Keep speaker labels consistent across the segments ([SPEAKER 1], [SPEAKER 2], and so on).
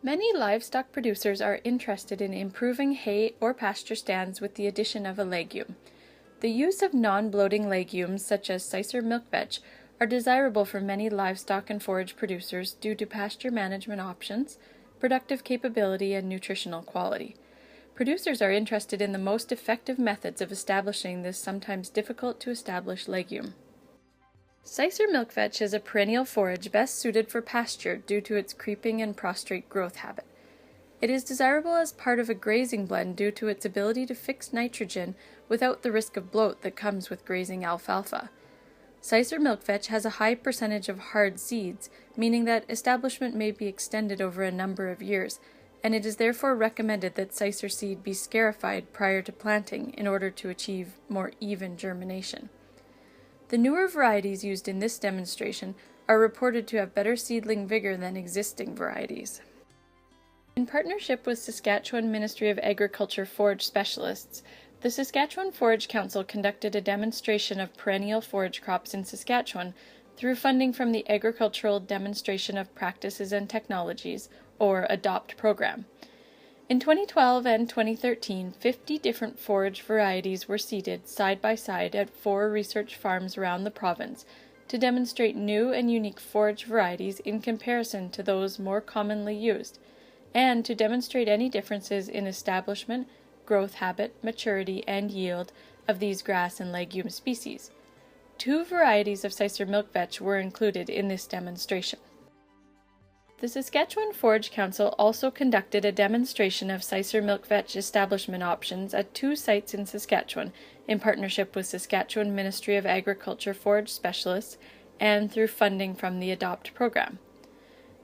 [SPEAKER 1] Many livestock producers are interested in improving hay or pasture stands with the addition of a legume. The use of non-bloating legumes such as Cicer milk vetch are desirable for many livestock and forage producers due to pasture management options, productive capability, and nutritional quality. Producers are interested in the most effective methods of establishing this sometimes difficult to establish legume. Cicer milk vetch is a perennial forage best suited for pasture due to its creeping and prostrate growth habit. It is desirable as part of a grazing blend due to its ability to fix nitrogen without the risk of bloat that comes with grazing alfalfa. Cicer milk vetch has a high percentage of hard seeds, meaning that establishment may be extended over a number of years, and it is therefore recommended that Cicer seed be scarified prior to planting in order to achieve more even germination. The newer varieties used in this demonstration are reported to have better seedling vigor than existing varieties. In partnership with Saskatchewan Ministry of Agriculture forage specialists, the Saskatchewan Forage Council conducted a demonstration of perennial forage crops in Saskatchewan through funding from the Agricultural Demonstration of Practices and Technologies, or ADOPT program. In 2012 and 2013, 50 different forage varieties were seeded side by side at 4 research farms around the province to demonstrate new and unique forage varieties in comparison to those more commonly used, and to demonstrate any differences in establishment, growth habit, maturity, and yield of these grass and legume species. 2 varieties of Cicer milk vetch were included in this demonstration. The Saskatchewan Forage Council also conducted a demonstration of Cicer milk vetch establishment options at 2 sites in Saskatchewan in partnership with Saskatchewan Ministry of Agriculture forage specialists and through funding from the ADOPT program.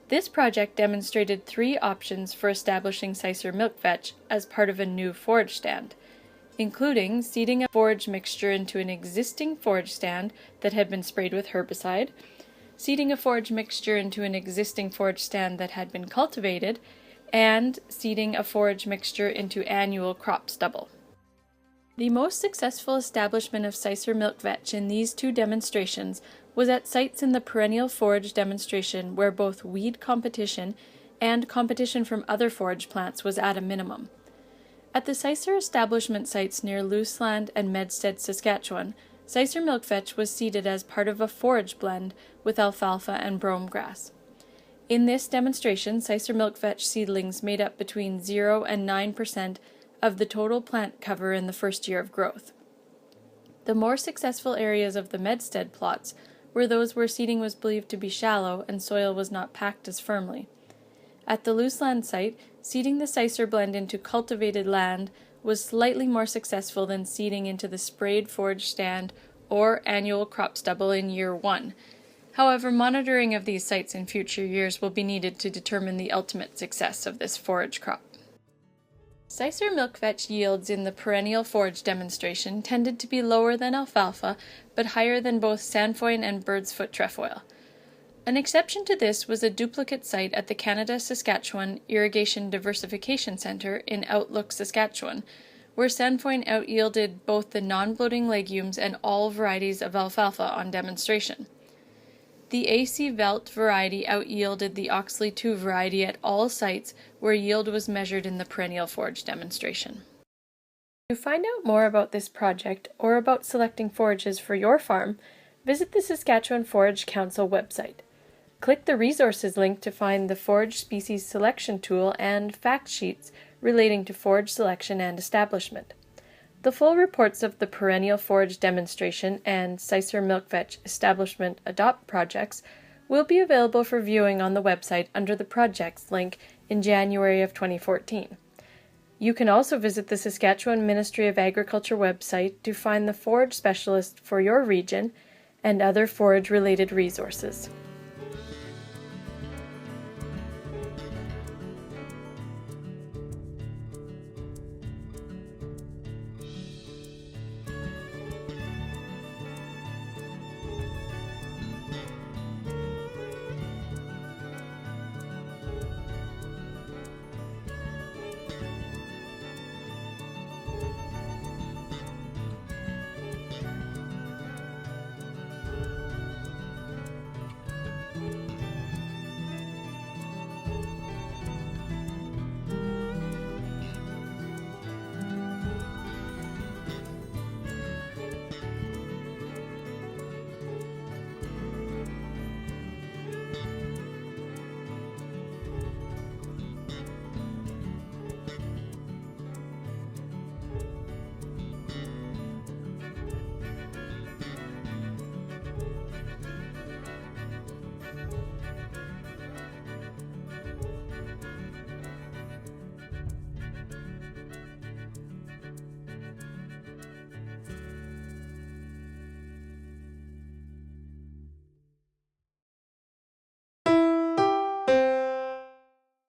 [SPEAKER 1] This project demonstrated 3 options for establishing Cicer milk vetch as part of a new forage stand, including seeding a forage mixture into an existing forage stand that had been sprayed with herbicide, seeding a forage mixture into an existing forage stand that had been cultivated, and seeding a forage mixture into annual crop stubble. The most successful establishment of Cicer milk vetch in these 2 demonstrations was at sites in the perennial forage demonstration where both weed competition and competition from other forage plants was at a minimum. At the Cicer establishment sites near Looseland and Medstead, Saskatchewan, Cicer milk vetch was seeded as part of a forage blend with alfalfa and brome grass. In this demonstration, Cicer milk vetch seedlings made up between 0 and 9% of the total plant cover in the first year of growth. The more successful areas of the Medstead plots were those where seeding was believed to be shallow and soil was not packed as firmly. At the Looseland site, seeding the Cicer blend into cultivated land was slightly more successful than seeding into the sprayed forage stand or annual crop stubble in year 1. However, monitoring of these sites in future years will be needed to determine the ultimate success of this forage crop. Cicer milk vetch yields in the perennial forage demonstration tended to be lower than alfalfa, but higher than both sainfoin and bird's foot trefoil. An exception to this was a duplicate site at the Canada-Saskatchewan Irrigation Diversification Centre in Outlook, Saskatchewan, where sainfoin out-yielded both the non-bloating legumes and all varieties of alfalfa on demonstration. The AC Velt variety out-yielded the Oxley 2 variety at all sites where yield was measured in the perennial forage demonstration. To find out more about this project or about selecting forages for your farm, visit the Saskatchewan Forage Council website. Click the resources link to find the forage species selection tool and fact sheets relating to forage selection and establishment. The full reports of the perennial forage demonstration and Cicer milk vetch establishment ADOPT projects will be available for viewing on the website under the projects link in January of 2014. You can also visit the Saskatchewan Ministry of Agriculture website to find the forage specialist for your region and other forage-related resources.